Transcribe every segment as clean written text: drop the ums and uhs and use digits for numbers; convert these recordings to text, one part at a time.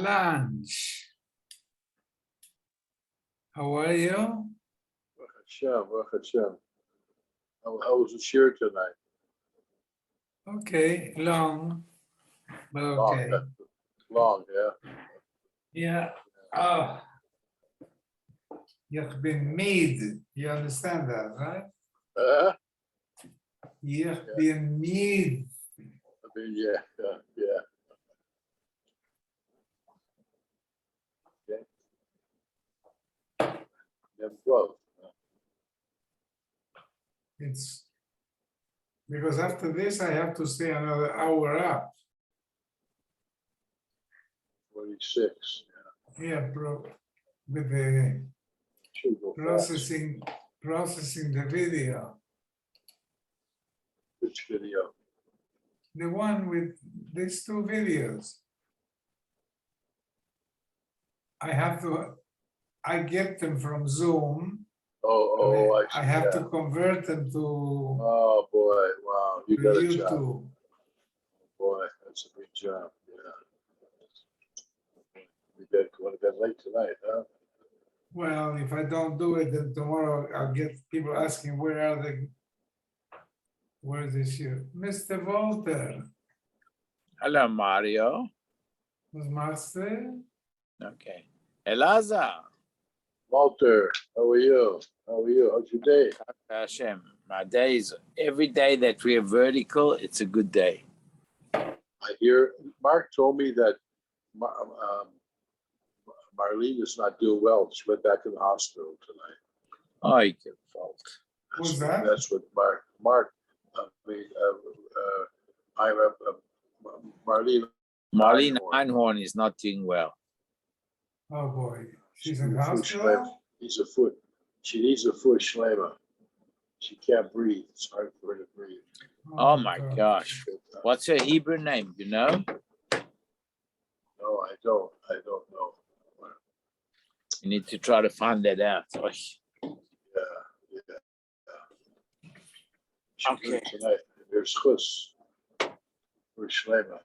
lunch. How are you? Baruch Hashem. How was the shir tonight? Okay, long, but okay. Long, yeah. Yeah. Oh, you've been made. You understand that, right? You've been made. Yeah. Okay. Them close. It's because after this I have to stay another hour up. 26. Yeah, bro. With the Should go processing the video. Which video? The one with these two videos. I get them from Zoom. I have to convert them to Oh boy, wow, you got a YouTube. job. Oh boy, that's a big job, yeah. You want to get late tonight, huh? Well, if I don't do it, then tomorrow I'll get people asking where is this here? Mr. Walter. Hello, Mario. Was Master? Okay. Elazar. Walter, how are you? How's your day? Hashem. My day is every day that we are vertical, it's a good day. I hear Mark told me that Marlene is not doing well. She went back in the hospital tonight. Oh, you can fault. Who's that? That's what Marlene Einhorn is not doing well. Oh boy, she's in the hospital. She needs a foot shlema. She can't breathe. It's hard for her to breathe. Oh my gosh. What's her Hebrew name? You know? No, I don't know. You need to try to find that out. Oh, Yeah. Okay. Tonight. There's chus for shlema.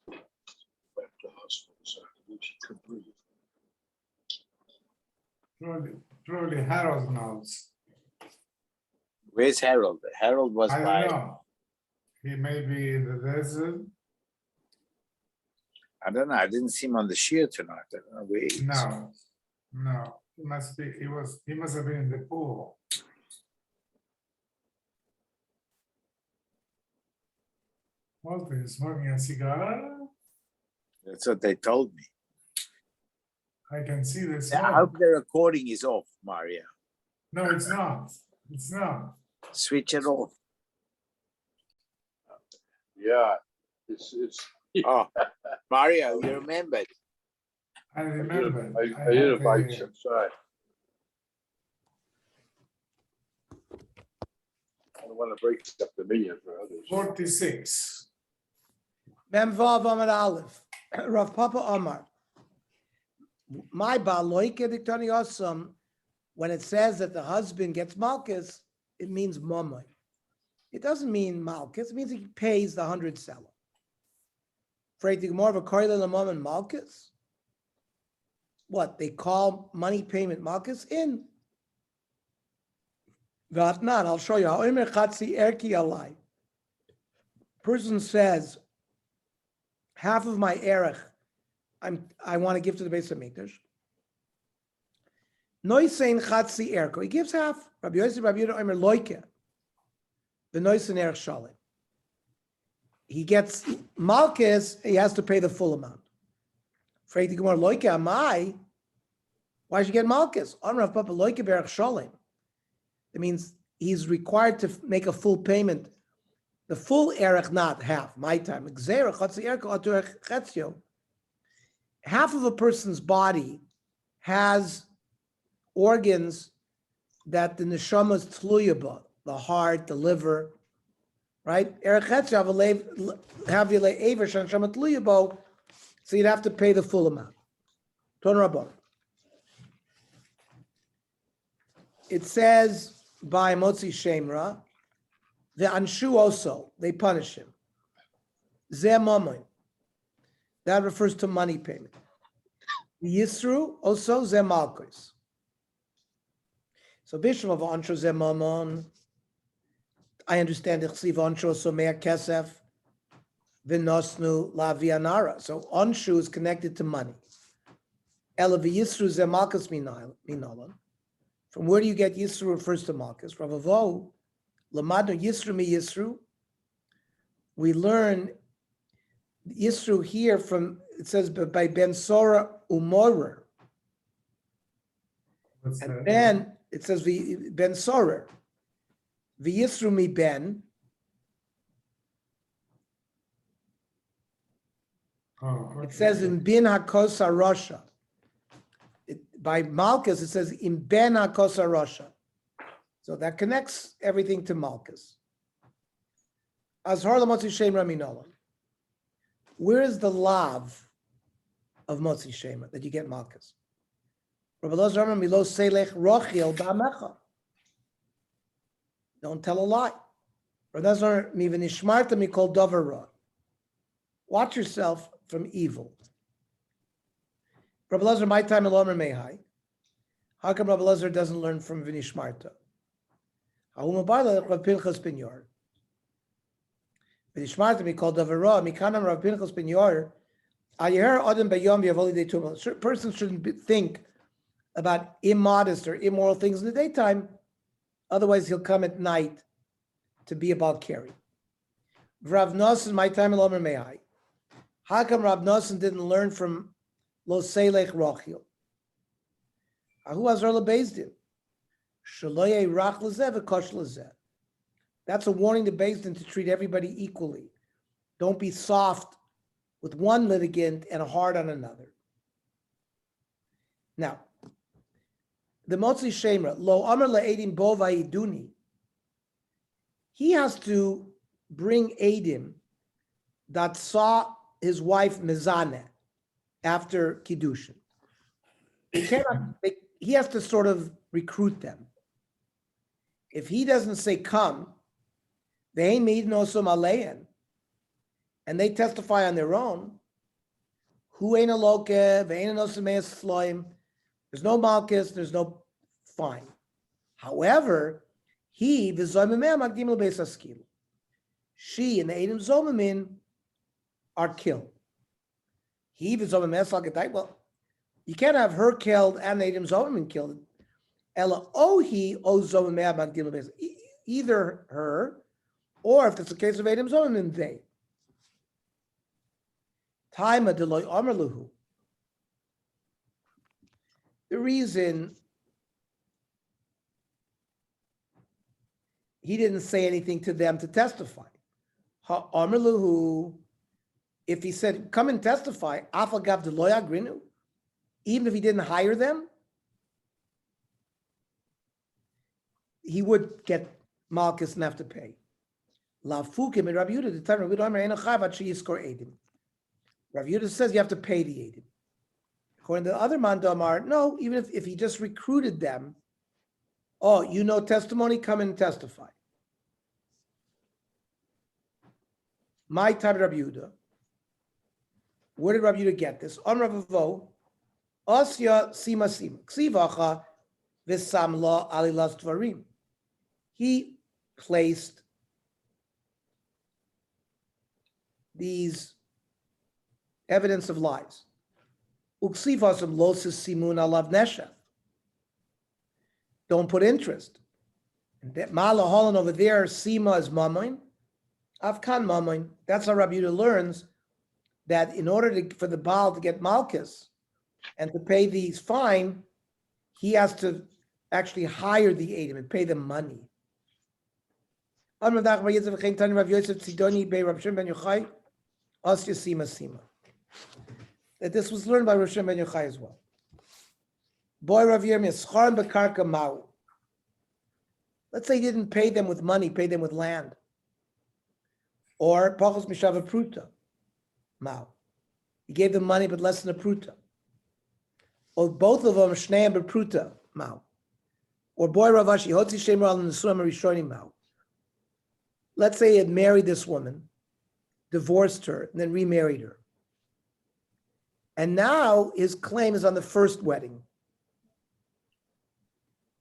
Went to the hospital, so she could breathe. Probably Harold knows. Where's Harold? Harold was I by. don't know. He may be in the desert. I don't know. I didn't see him on the shear tonight. I don't know where he is. No. He must have been in the pool. Walter is smoking a cigar. That's what they told me. I can see the I smoke. hope the recording is off, Mario. No, it's not. It's not. Switch it off. Yeah, it's. Oh, Mario, you remembered. I remember. I did a bite inside. I don't want to break up the million for others. 46. Mem Vav Amar Aleph. Rav Papa Amar. My Baloike Diktani Osam, when it says that the husband gets Malkus, it means Momoy. It doesn't mean Malkus, it means he pays the 100 seller. Afraid more of a Koyle Lamam and Malkus? What, they call money payment Malkus in? Vatnan, I'll show you. How person says, half of my erech, I want to give to the base of Mikdash. Noisein chatzi erko. He gives half. Rabbi Yosef, Rabbi Yehuda, Omer loike. The noisein erech shalim. He gets malchus. He has to pay the full amount. Afraid to go more loike amai. Why should you get malchus? Omer of Papa loike berech shalim. That means he's required to make a full payment. The full erech, not half. My time. Gzeira chatzi erko atur chetzio. Half of a person's body has organs that the neshama is tluyaba, the heart, the liver, right? So you'd have to pay the full amount. It says by Motzi Shemra, the anshu also, they punish him. Zeh mamoin. That refers to money payment. Yisru also ze malchus. So Bishlam of Ansho ze mamon. I understand the chsiv Ansho so mea kesef v'nosnu la vianara. So Anshu is connected to money. Ela v'yisru ze malchus minalan. From where do you get Yisru refers to malchus. Ravavo lamadnu Yisru mi Yisru. We learn Yisru here from, it says by Ben Sora Umorer. What's And that? then it says Ben Sorer. V'Yisru mi Ben. Oh, It okay. says in Bin HaKosa Rosha. By Malchus, it says in Ben HaKosa Rosha. So that connects everything to Malchus. Azhar Motzi Shem Raminolam. Where is the lav of Motzi Shema that you get Malchus? Rabbi Elazar Amar Milo Selech Rochil Ba'amecha. Don't tell a lie. Rabbi Elazar Mivinishmarta Mikol Dover Ra. Watch yourself from evil. Rabbi Elazar, my time Elomer Mehai. How come Rabbi Elazar doesn't learn from Vinishmarta? Ha'umabayla Rav Pinchas ben Yair. Vinishmarta Mikol Dover Ra. Mikanam Rav Pinchas ben Yair. Ayer Adam Bayom Yavoli De Tumah. Person shouldn't think about immodest or immoral things in the daytime. Otherwise, he'll come at night to be about carry. Rav Nosson, my time Elomer Mehai. How come Rav Nosson didn't learn from Lo Selech Rochil? Ahu Azar LeBezdin. Shaloye Rach Lezeh V'Kosh Lezeh. That's a warning to Bezdin to treat everybody equally. Don't be soft with one litigant and hard on another. Now, the Motzi Shemra, Lo Amar Le'edim Bo Vayiduni. He has to bring Edim that saw his wife Mizaneh after Kiddushin. He has to sort of recruit them. If he doesn't say come, they ain't made no sum alein, and they testify on their own. Hu ain't a loke, ve'ain no semeis sloim. There's no malchus, there's no fine. However, he v'zoymemeh magdim l'beis askil. She and the Edom Zomamin are killed. He v'zoymemeh salgatai. Well, you can't have her killed and the Edom Zomamin killed. Ella ohi o zomemeh magdim l'beis. Either her, or if it's a case of Edom Zomamin, they. Taima deloy omer luhu. The reason he didn't say anything to them to testify. Omer luhu, if he said, come and testify, afagav deloy agrinu, even if he didn't hire them, he would get malchus and have to pay. La fukim and Rabbi Yehuda, the time Rabbi Yehuda Einochav she yiskor edim. Rabbi Yehuda says you have to pay the edim. According to the other man Damar, no, even if he just recruited them, oh, you know testimony, come and testify. My time Rabbi Yehuda. Where did Rabbi Yehuda get this? On Rav Avo, Asya Sima Sima, Ksivacha V'Samla Alilas Dvarim. He placed these evidence of lies. Uksivasam losis simun alav neshef. Don't put interest. And that malaholan over there, sima is mamoin. Afkan mamoin. That's how Rabbi Yehuda learns that in order for the Baal to get malchus and to pay these fine, he has to actually hire the Edom and pay them money. That this was learned by Rosh ben Yochai as well. Boy Rav Yirmiyah, schar bekarka mau. Let's say he didn't pay them with money, pay them with land. Or pachos mishava pruta mau. He gave them money but less than a pruta. Or both of them shneim bepruta mau. Or boy Rav Ashi hotzi shemer al nesuam rishonim mau. Let's say he had married this woman, divorced her, and then remarried her. And now his claim is on the first wedding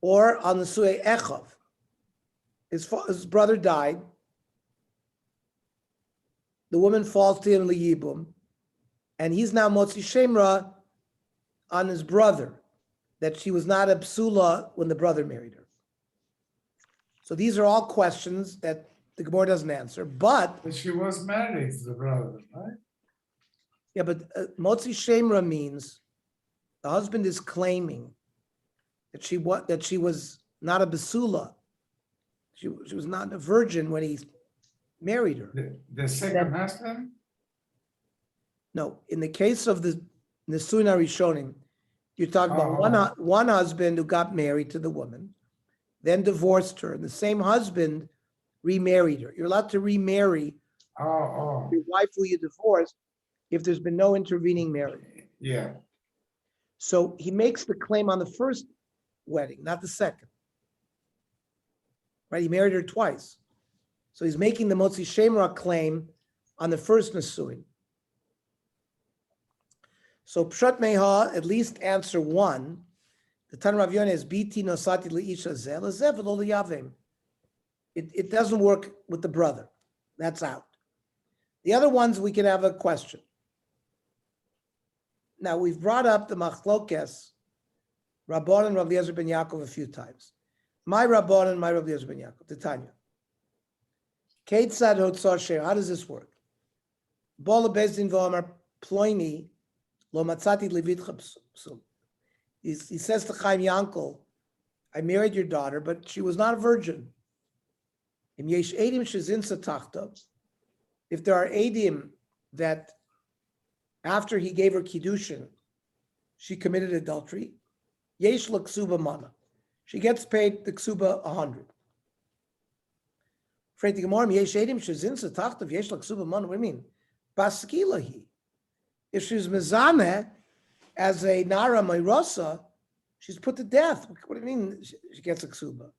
or on the Su'e Echav. His brother died. The woman falls to him liyibum, and he's now motzi shemra on his brother, that she was not a psula when the brother married her. So these are all questions that the Gemara doesn't answer. But she was married to the brother, right? yeah, but motzi shemra means the husband is claiming that she was not a basula. She was not a virgin when he married her. The second husband? No, in the case of the Nisuin Harishonim, you're talking about one husband who got married to the woman, then divorced her, and the same husband remarried her. You're allowed to remarry your wife who you divorced if there's been no intervening marriage. Yeah. So he makes the claim on the first wedding, not the second. Right? He married her twice. So he's making the Motzi Shemra claim on the first Nisuin. So Pshat Meha, at least answer one. The Tan Rav Yonah is Biti Nosati Leisha Zel Zev Lo Yavim. It doesn't work with the brother. That's out. The other ones we can have a question. Now we've brought up the Machlokes, Rabban and Rav Eliezer ben Yaakov a few times. My Rabban and my Rav Eliezer ben Yaakov, the Tanya. Keitzad Hotzar Sher, how does this work? Bola Bezdin V'Omar Ploini Lo Matzati Levitcha Psul. He says to Chaim Yankel, I married your daughter, but she was not a virgin. Im yesh edim shezin satachta. If there are edim that after he gave her kiddushin, she committed adultery, yesh la ksuba mana. She gets paid the ksuba 100. What do you mean? Baskilahi. If she's mezaneh as a nara mayrosa, she's put to death. What do you mean she gets a ksuba?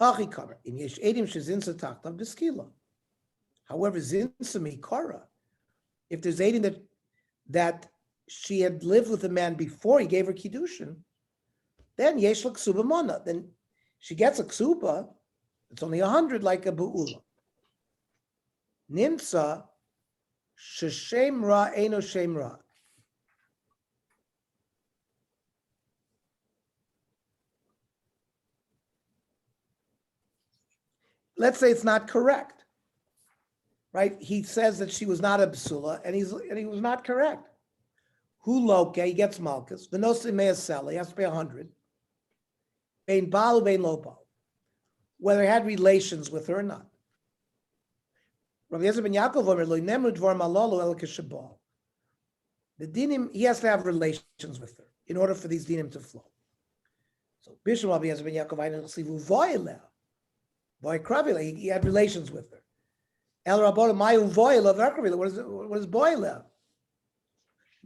Hachi kamer. In yesh edim shezinsa taktav beskila. However, zinsa mikara. If there's edim that she had lived with a man before he gave her kiddushin, then yesh la ksuba mana. Then she gets a ksuba. It's only 100 like a bu'ula. Nimsa sheshem ra eno shem ra. Let's say it's not correct, right? He says that she was not a basula, and he was not correct. Hu loke, he gets malchus. V'nosei me'asela, he has to pay 100. Bein baal bein lo baal. Whether he had relations with her or not. Rav Eliezer ben Yaakov omer lo nemru dvar malolo el keshabal. The dinim, he has to have relations with her in order for these dinim to flow. So Bishop Rav Eliezer ben Yaakov I don't sivu voyeleh. Boy kravila, he had relations with her. El rabon mayu voyeleh v'akravila. What is boyeleh?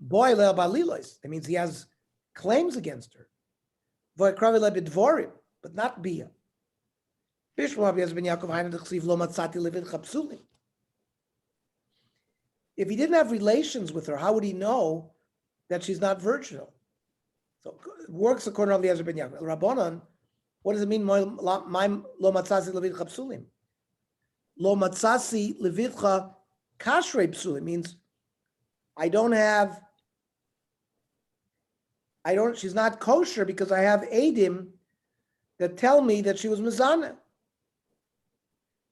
Boyeleh balilos. That means he has claims against her. Boy kravila bidvorim, but not bia. If he didn't have relations with her, how would he know that she's not virginal? So it works according to Rav Eliezer ben Yaakov. Rabbanan, what does it mean? Lo matzasi levitcha psulim. Lo matzasi levitcha kashrei psulim means she's not kosher because I have edim that tell me that she was mezaneh.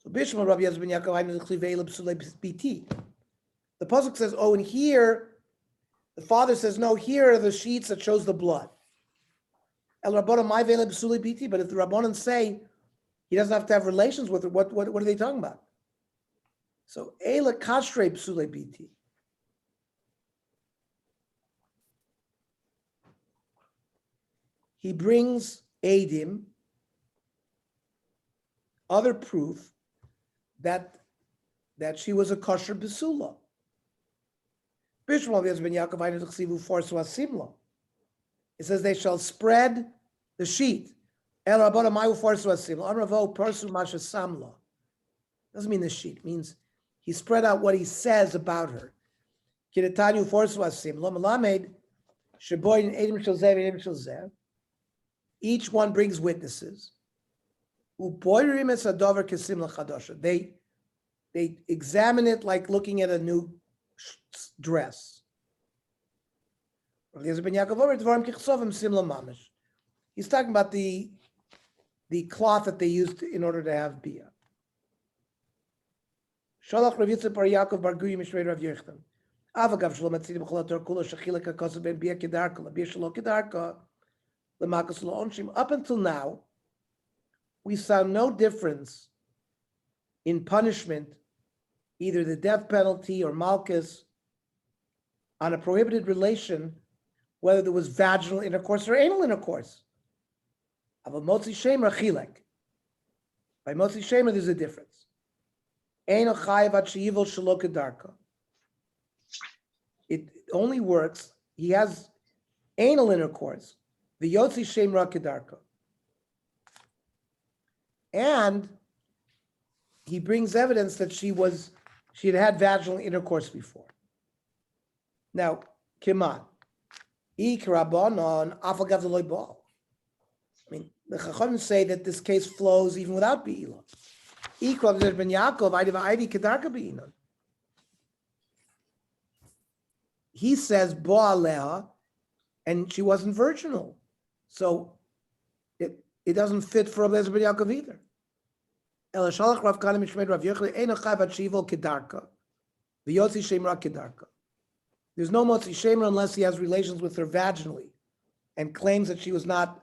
So Bishma Rabbi Eliezer ben Yaakov BT. The pasuk says, "Oh, and here the father says, no, here are the sheets that shows the blood." El Rabbanan my vela b'sulei BT. But if the Rabbanan say he doesn't have to have relations with her, what are they talking about? So Eila kashrei b'sulei BT. He brings edim, other proof that she was a kosher besula. Bishop Rav Eliezer ben Yaakov I chsivu forsu asimla. It says they shall spread the sheet. El rabbanan mayu forsu asimla. Anravo persu masha samla. Doesn't mean the sheet. It means he spread out what he says about her. Kiritanu force wasim lo melamed sheboin edim shel zev edim shel zev. Each one brings witnesses. Upoirim es adover kesim lachadosha. They examine it like looking at a new dress. He's talking about the cloth that they used in order to have bia. Shalach Rav Yitzchak bar Yaakov bar Guri Mishrei Rav Yechtam. Avagav Shalom Atzidi B'chol Kula Shechilek HaKosav Ben Bia Kedarka LaBia Shalo Kedarka LeMakas Lo Onshim. Up until now, we saw no difference in punishment, either the death penalty or malchus, on a prohibited relation, whether there was vaginal intercourse or anal intercourse. Of a motzi shemer chilek. By motzi shemer, there's a difference. Ein chayav at she'ivol shelo kedarka. It only works. He has anal intercourse. The yotzi shemra kedarka. And he brings evidence that she had had vaginal intercourse before. Now, Kiman. I mean, the Chachamim say that this case flows even without Be'ilah. He says Bo'aleha, and she wasn't virginal. So it doesn't fit for Rabbi Ben Yaakov either. There's no motzi shemer unless he has relations with her vaginally and claims that she was not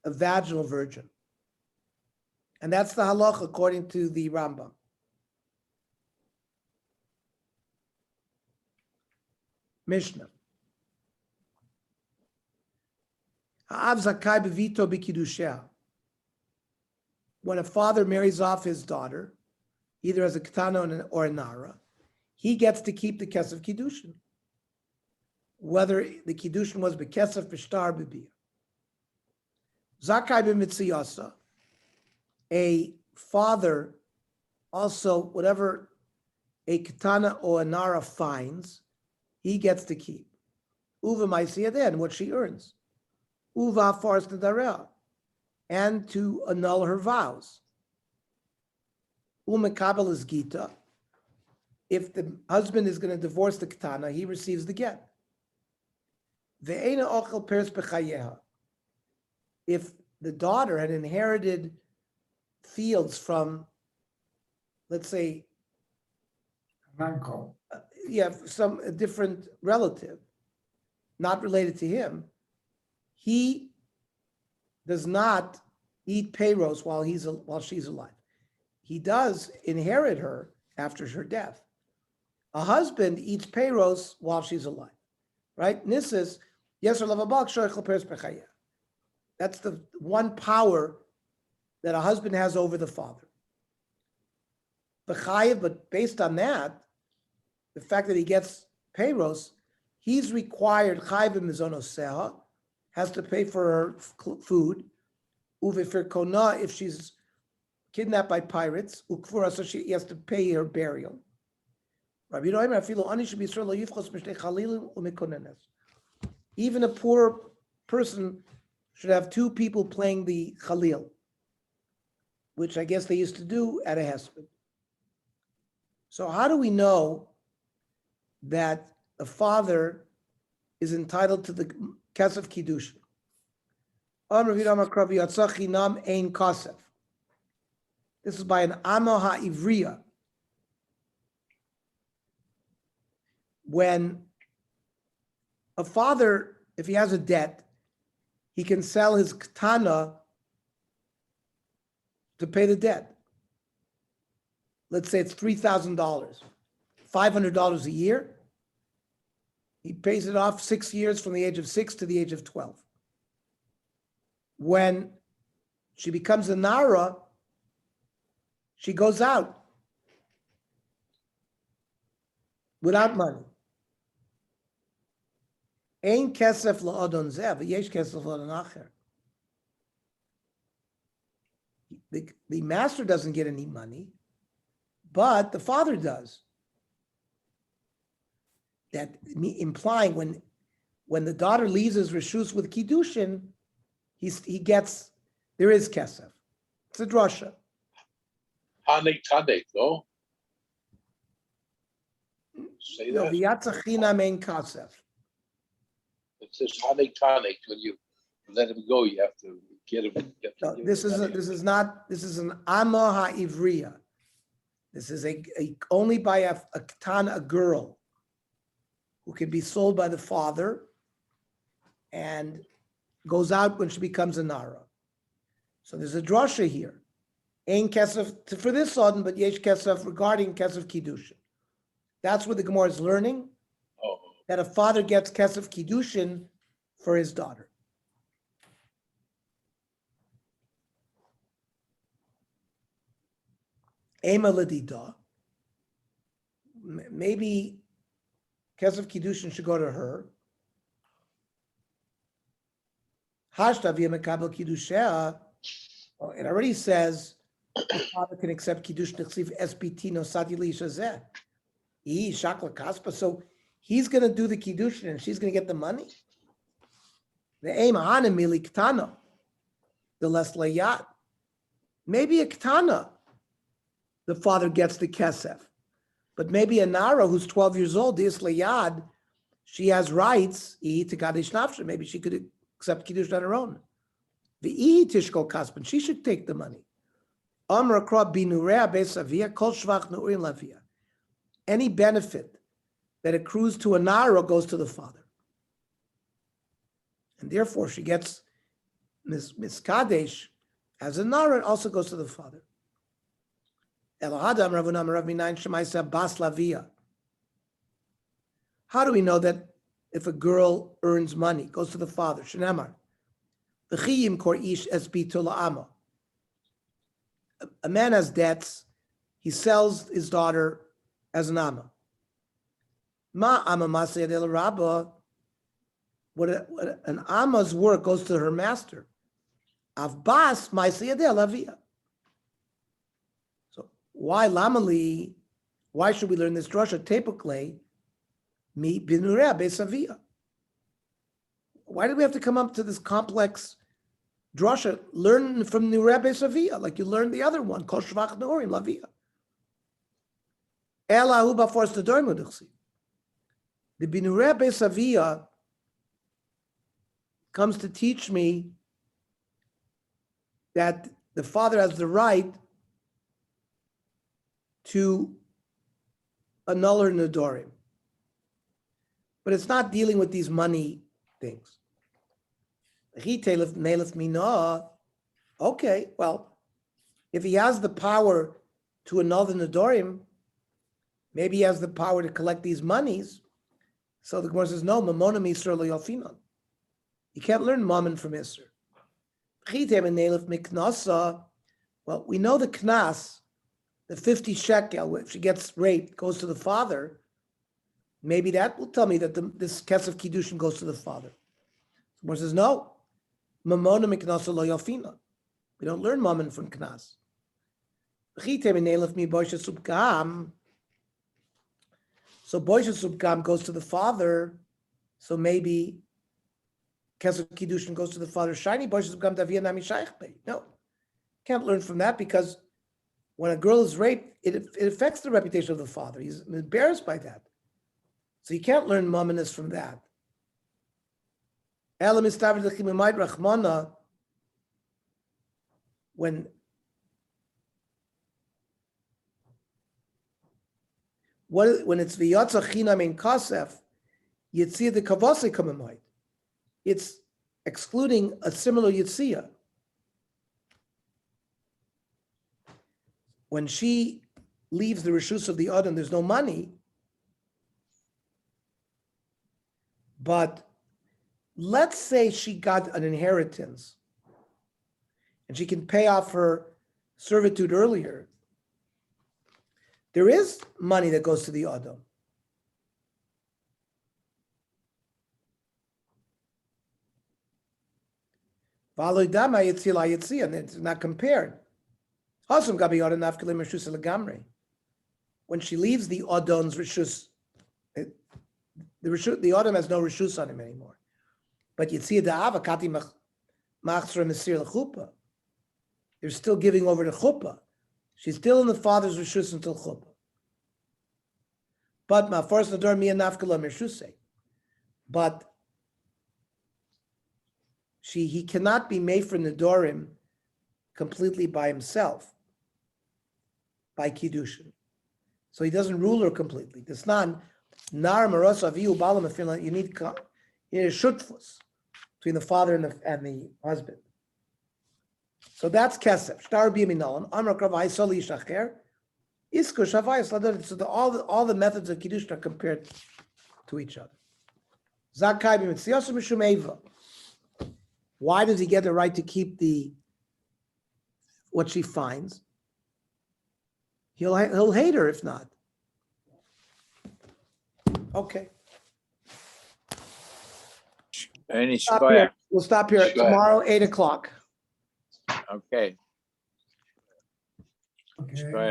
a vaginal virgin. And that's the halach according to the Rambam. Mishnah. Ha'av zakai b'vito b'kiddusheh. When a father marries off his daughter, either as a ketana or a nara, he gets to keep the kesef kiddushin, whether the kiddushin was bekesef, b'shtar, b'biyah. Zakai b'mitziyasa, a father also, whatever a ketana or a nara finds, he gets to keep. Uva ma'asiyah then, what she earns. Uva fars nedareh, and to annul her vows. Umekabel is gita. If the husband is going to divorce the ketana, he receives the get. Ve'ena ochel peres b'chayeha. If the daughter had inherited fields from, let's say, An uncle. a different relative, not related to him, he does not eat payros while she's alive. He does inherit her after her death. A husband eats payros while she's alive, right? And this is yeser lavabak shoychel peres b'chayeh. That's the one power that a husband has over the father. B'chayev, but based on that, the fact that he gets payros, he's required chayev mizonoseha, has to pay for her food. Uvefir kona, if she's kidnapped by pirates, ukfura, so he has to pay her burial. Even a poor person should have two people playing the khalil, which I guess they used to do at a hesped. So how do we know that a father is entitled to the kesef kiddushin? This is by an Amo HaIvriya. When a father, if he has a debt, he can sell his ketana to pay the debt. Let's say it's $3,000, $500 a year. He pays it off 6 years from the age of 6 to the age of 12. When she becomes a nara, she goes out without money. Ein kesef la'adon zeh, v'yesh kesef la'adon acher. The master doesn't get any money, but the father does. implying when the daughter leaves his reshus with kiddushin, there is kesef. It's a drasha. Hanik Tanek, no? Say No, that? v'yatzachina mein kasef. It says Hanik Tanek. When you let him go, you have to get him. No, this is an amma ha'ivriya. This is a only by a ketana, a girl, who can be sold by the father and goes out when she becomes a nara. So there's a drasha here. Ain kesef for this sudden, but yesh kesef regarding kesef kiddushin. That's what the Gemara is learning, Oh, that a father gets kesef kiddushin for his daughter. Ema ladida. Maybe kesef kiddushin should go to her. Hashta via mekabel kiddushea. It already says the father can accept kiddush nechsiv SBT no sati li'ishazeh. Shakla kaspa. So he's going to do the kiddushin and she's going to get the money. The aim hana mili ktana, the less layat. Maybe a ktana, the father gets the kesef, but maybe a nara who's 12 years old, this layad, she has rights. Maybe she could accept kiddush on her own. The tishkol kaspan, she should take the money. Amra kra binurea besavia kol shvach nu'in lavia. Any benefit that accrues to a nara goes to the father. And therefore she gets miskadesh as a nara, it also goes to the father. Elohadam ravunam rav minayin shemaisa bas lavia. How do we know that if a girl earns money, it goes to the father? Shenamar. V'chiyim kor ish esbi tula'ama. A man has debts, he sells his daughter as an amma. Ma amma masayad el rabba. What an amma's work goes to her master. Avbas masayad el avia. So why lamali? Why should we learn this drasha? Typically, mi binureh besavia. Why do we have to come up to this complex drasha? Learn from nureh besavia, like you learned the other one. Kol shvach neorim lavia. Elahu b'force the dormuduchsi. The binureh besavia comes to teach me that the father has the right to annul her nedorim. But it's not dealing with these money things. Okay, well, if he has the power to annul the nedorim, maybe he has the power to collect these monies. So the Gemara says, no, mamona misr lo yalfinon. You can't learn mammon from Isser. Well, we know the knas, the 50 shekel, if she gets raped, goes to the father. Maybe that will tell me that this kesef kiddushin goes to the father. The Gemara says, no. Mamona miknasa lo yalfina. We don't learn mammon from knas. So boisha subkam goes to the father. So maybe kesef kiddushin goes to the father. Shiny boisha subkam davia nami shaykh. No, can't learn from that because when a girl is raped, it affects the reputation of the father. He's embarrassed by that. So you can't learn mammonis from that. When it's v'yatza chinam in kasef, yitzia the kavase kamemait. It's excluding a similar yitzia. When she leaves the reshus of the adam, there's no money. But let's say she got an inheritance and she can pay off her servitude earlier. There is money that goes to the Adam. And it's not compared. When she leaves the Adon's reshus, the Adam has no reshus on him anymore. But you see the avakati machzor mesir lechuppah. They're still giving over to chuppah. She's still in the father's reshus until chuppah. But ma first nador miya nafkala mershusei. But he cannot be made for Nedorim completely by himself, by Kiddushin. So he doesn't rule her completely. This non nar maros aviu balam afilan. You need a shutfus between the father and the husband. So that's kesef. Shtar b'yaminalan amar kravai soli shacher isku shavayis lador. So all the methods of Kiddushin are compared to each other. Zakai b'mitziyasu mishum eva. Why does he get the right to keep what she finds? He'll hate her if not. Okay. Any Stop shkoyach. here. We'll stop here tomorrow, 8:00. Okay. Okay. Shkoyach.